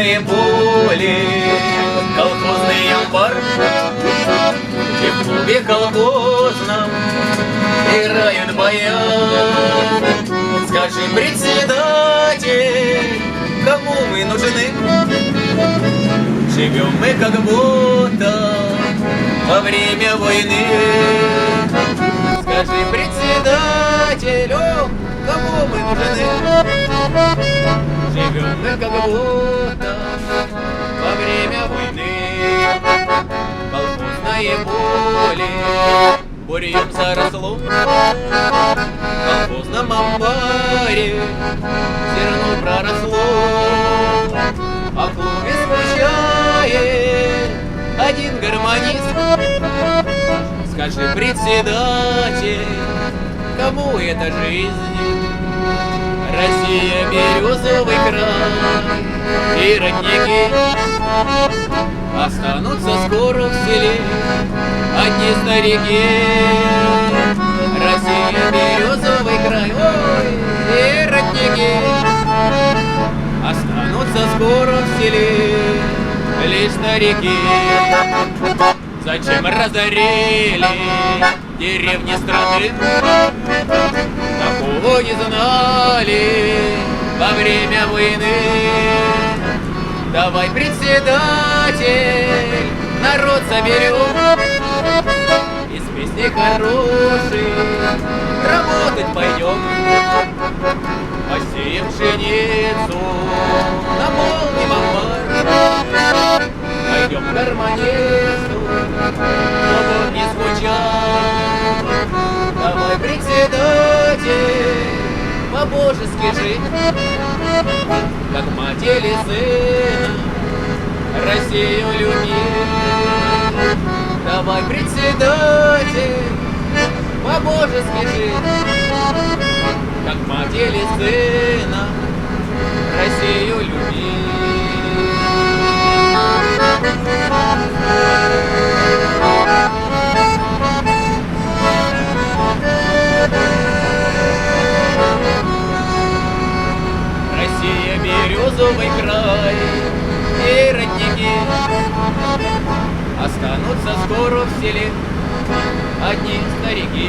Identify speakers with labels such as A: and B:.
A: колхозное поле, колхозный амбар, и в клубе колхозном играют баян. Скажи, председатель, кому мы нужны? Живем мы как будто во время войны. Скажи, председатель, о, кому мы нужны? Живем мы как будто во время войны. Колхозное поле бурьем заросло, в колхозном амбаре зерно проросло, а в клубе скучает один гармонист. Скажи, председатель, кому эта жизнь? Россия, березовый край и родники останутся скоро в селе одни старики. Россия, березовый край, ой, и родники останутся скоро в селе лишь старики. Зачем разорили деревни страны? Такого не знали во время войны. Давай, председатель, народ соберем, из песни хороших работать пойдем. Посеем пшеницу, наполним амбар, найдем гармонисту, чтобы он не скучал. Давай, председатель, по-божески жить, как мать или сына, Россию любить. Давай, председатель, по-божески жить, как мать или сына, Россию любить. Россия, березовый край и родники останутся скоро в селе одни старики.